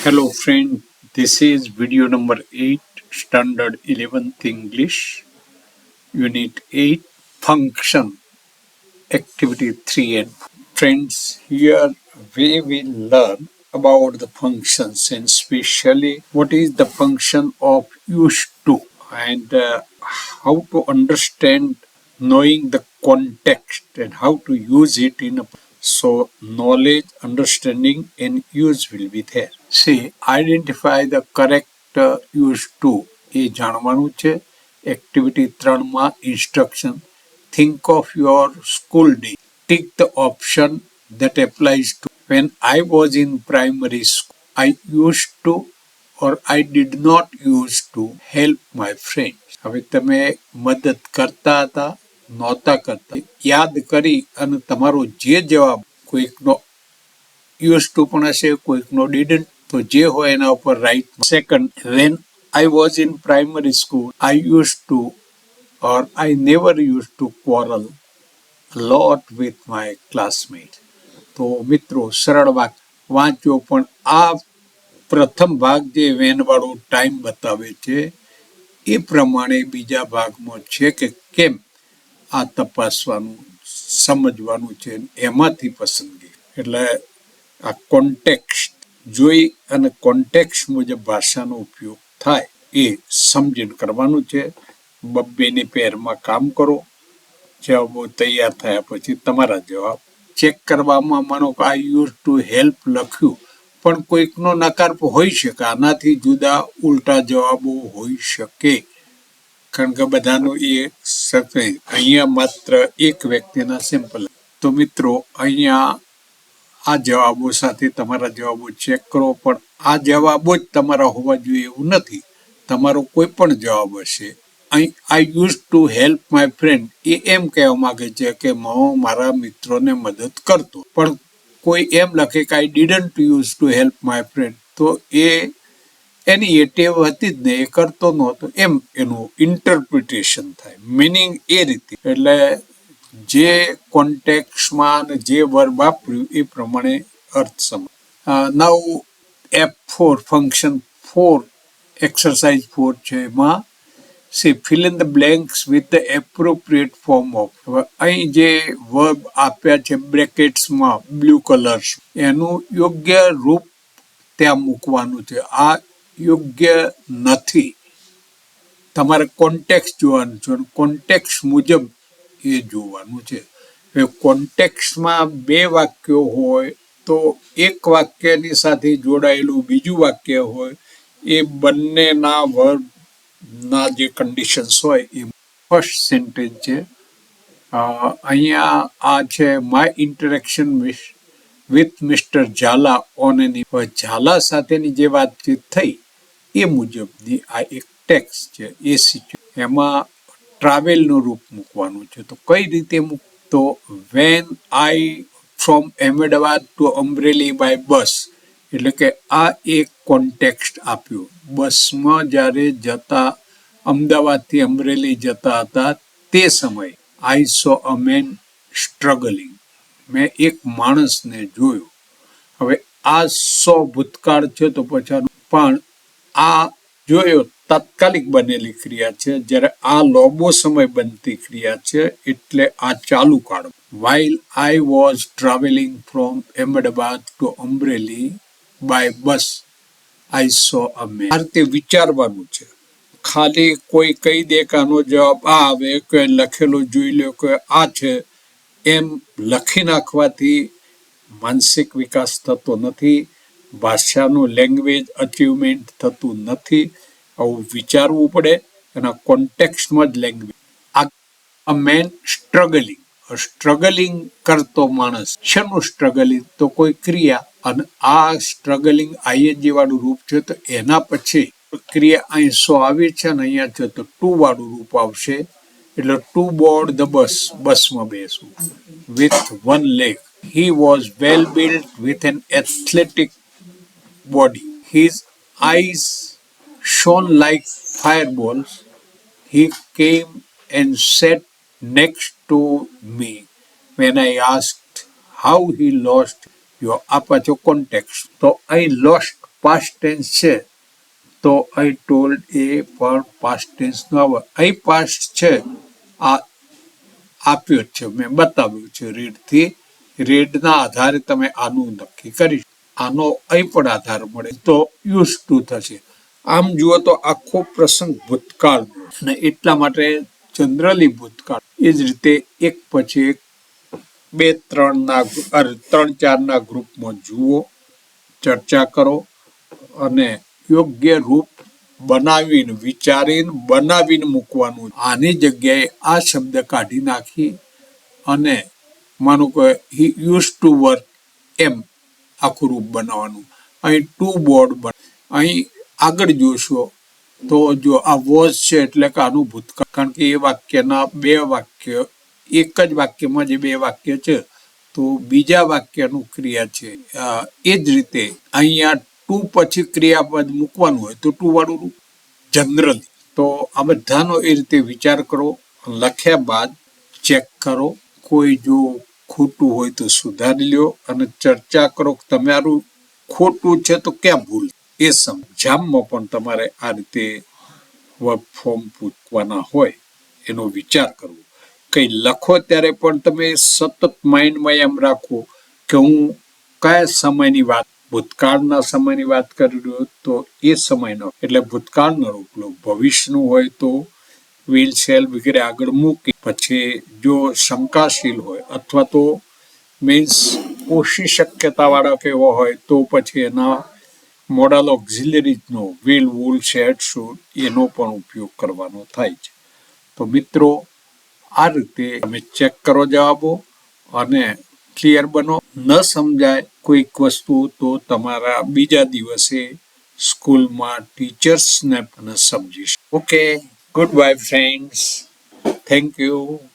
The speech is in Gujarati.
Hello friend, this is video number 8, Standard 11th English, Unit 8, Function, Activity 3 and 4. Friends, here we will learn about the functions and especially what is the function of used to and how to understand knowing the context and how to use it in a so knowledge, understanding and use will be there. See, identify the correct used to એ જાણવાનું છે. એક્ટિવિટી 3માં instruction. Think of your school day. Tick the option that applies to when I was in primary school. I used to or I did not used to help my friends. હવે તમે મદદ કરતા હતા, નહોતા કરતા. યાદ કરી અને તમારો જે જવાબ કોઈકનો used to પણ હશે, કોઈકનો didn't, તો જે હોય એના ઉપર right. Second, when I was in primary school, I used to or I never used to quarrel a lot with my classmates. તો મિત્રો સરળ વાંચો, પણ આ પ્રથમ ભાગ જે વેન વાળો ટાઈમ બતાવે છે એ પ્રમાણે બીજા ભાગમાં છે કે કેમ આ તપાસવાનું, સમજવાનું છે, એમાંથી પસંદગી. એટલે આ કોન્ટેક્સ્ટ જોઈ અને કોન્ટેક્સ્ટ મુજબ ભાષાનો ઉપયોગ થાય એ સમજીને કરવાનું છે. બબ્બેની પેરમાં કામ કરો. જવાબો તૈયાર થયા પછી તમારા જવાબ ચેક કરવામાં, માનો કે આ યુઝ ટુ હેલ્પ લખ્યું પણ કોઈકનો નકાર હોઈ શકે, આનાથી જુદા ઉલટા જવાબો હોઈ શકે, કારણ કે બધાનું એ સત્ય. અહીંયા માત્ર એક વ્યક્તિના સેમ્પલ. તો મિત્રો અહીંયા આ જવાબો સાથે તમારા જવાબો ચેક કરો, પણ આ જવાબો જ તમારા હોવા જોઈએ એવું નથી. તમારો કોઈ પણ જવાબ હશે. અહીં I use to help my friend એ એમ કહેવા માંગે છે કે હું મારા મિત્રોને મદદ કરતો, પણ કોઈ એમ લખે કે આઈ didn't use to help my friend, તો એની એ ટેવ હતી જ ને, એ કરતો નહોતો, એમ એનું ઇન્ટરપ્રિટેશન થાય. મિનિંગ એ રીતે, એટલે જે કોન્ટેક્સ્ટમાં જે વર્બ વાપર્યું એ પ્રમાણે અર્થ સમજ. નાઉ F4 ફંક્શન 4 એક્સરસાઇઝ 4 છે. એમાં fill in the blanks with the appropriate form of. અહીં જે વર્બ આપ્યા છે બ્રેકેટ્સમાં બ્લુ કલર્સ, એનું યોગ્ય રૂપ ત્યાં મૂકવાનું છે. આ યોગ્ય નથી. તમારે કોન્ટેક્સ્ટ જોવાનું છે, કોન્ટેક્સ્ટ મુજબ એ જોવાનું છે. કોન્ટેક્સ્ટમાં બે વાક્યો હોય તો એક વાક્યની સાથે જોડાયેલું બીજું વાક્ય હોય, એ બંનેના વર્બ ના જે કન્ડિશન્સ હોય એ ફર્સ્ટ સેન્ટેન્સ છે. અહીંયા આ છે my interaction with mister Zala on any. Zala સાથેની જે વાતચીત થઈ એ મુજબની આ એક ટેક્સ્ટ છે. એ એમાં ટ્રાવેલનું રૂપ મૂકવાનું છે. તો કઈ રીતે મૂકતો? When I from Ahmedabad to Amreli by bus, એટલે કે આ એક કોન્ટેક્સ્ટ આપ્યું. બસમાં જ્યારે જતા, અમદાવાદથી અમરેલી જતા હતા તે સમયે આઈ સો અ મેન સ્ટ્રગલિંગ, મેં એક માણસને જોયો. હવે આ સો ભૂતકાળ છે તો પછી પણ આ જોયો તાત્કાલિક બનેલી ક્રિયા છે, જ્યારે આ લાંબો સમય બનતી ક્રિયા છે, એટલે આ ચાલુ કાળ. while I was traveling from Ahmedabad to Amreli by bus, I saw a man. આ રીતે વિચારવાનું છે. ખાલી કોઈ કહી દે કે આનો જવાબ આ આવે, કે લખેલું જોઈ લો કે આ છે, એમ લખી નાખવાથી માનસિક વિકાસ થતો નથી, ભાષાનું લેંગ્વેજ અચીવમેન્ટ થતું નથી. આવું વિચારવું પડે, એના કોન્ટેક્સ્ટમાં જ લેંગ્વેજ. આ મેન સ્ટ્રગલિંગ, સ્ટ્રગલિંગ કરતો માણસ. શેનું સ્ટ્રગલિંગ? તો કોઈ ક્રિયા. અને આ સ્ટ્રગલિંગ આઈએનજી વાળું રૂપ છે, તો એના પછી ક્રિયા અહીં સો આવી છે ને અહીંયા છે તો ટુ વાળું રૂપ આવશે. એટલે ટુ બોર્ડ ધ બસ, બસમાં બેસવું. With one leg. He was well built with an athletic body. His eyes shone like fireballs. He came and sat next to me when I asked how he lost your આ પાછો કોન્ટેક્સ્ટ. તો અહીં લોસ્ટ પાસ્ટ ટેન્સ છે તો આઈ ટોલ્ડ એ પણ પાસ્ટ ટેન્સ નો આવે. આઈ પાસ્ટ છે આ આપ્યો છે, મેં બતાવ્યું છે રીડ થી. રેડના આધારે તમે આનું નક્કી કરી. આનો અહીં પણ આધાર મળે તો યુઝ ટુ થશે. આમ જુઓ તો આખો પ્રસંગ ભૂતકાળ અને એટલા માટે જનરલી ભૂતકાળ. એ જ રીતે એક પછી એક 3-4 ગ્રુપમાં જુઓ, ચર્ચા કરો અને યોગ્ય રૂપ બનાવીને વિચારીને બનાવીને મૂકવાનું. આની જગ્યાએ આ શબ્દ કાઢી નાખી અને માનો કે હી યુઝ ટુ વર્ક એમ આખું રૂપ બનાવવાનું. અહીં ટુ બોર્ડ અહીં આગળ જોશો તો જો આ વોઝ છે એટલે કે આનું ભૂતકાળ, કારણ કે એ વાક્યના 2 વાક્ય એક જ વાક્યમાં જે 2 વાક્ય છે તો બીજા વાક્યનું ક્રિયા છે. એ જ રીતે અહીંયા ટુ પછી ક્રિયાપદ મૂકવાનું હોય તો ટુ વાળું રૂપ જનરલી. તો આ બધાનો એ રીતે વિચાર કરો. લખ્યા બાદ ચેક કરો, કોઈ જો ખોટું હોય તો સુધારી લ્યો અને ચર્ચા કરો કે તમારું ખોટું છે તો ક્યાં ભૂલ. એ એક્ઝામમાં પણ તમારે આ રીતે વર્ક ફોર્મ પૂછવાના હોય એનો વિચાર કરવો. કંઈ લખો ત્યારે પણ તમે સતત માઇન્ડમાં એમ રાખો કે હું કયા સમયની વાત, ભૂતકાળના સમયની વાત કરી રહ્યો તો એ સમયનો એટલે ભૂતકાળનો રૂપ લો. ભવિષ્યનું હોય તો વિલ, શેલ વગેરે આગળ મૂકી પછી જો શંકાશીલ હોય અથવા તો મીન્સ ઓછી શક્યતાવાળા કેવો હોય તો પછી એના મોડલ ઓક્ઝિલરીઝનો વિલ, વુલ, શેડ, શુડ એનો પણ ઉપયોગ કરવાનો થાય છે. તો મિત્રો આ રીતે તમે ચેક કરો જવાબો અને ક્લિયર બનો. ન સમજાય કોઈક વસ્તુ તો તમારા બીજા દિવસે સ્કૂલમાં ટીચર્સને પણ સમજીશ. Okay, good bye friends. Thank you.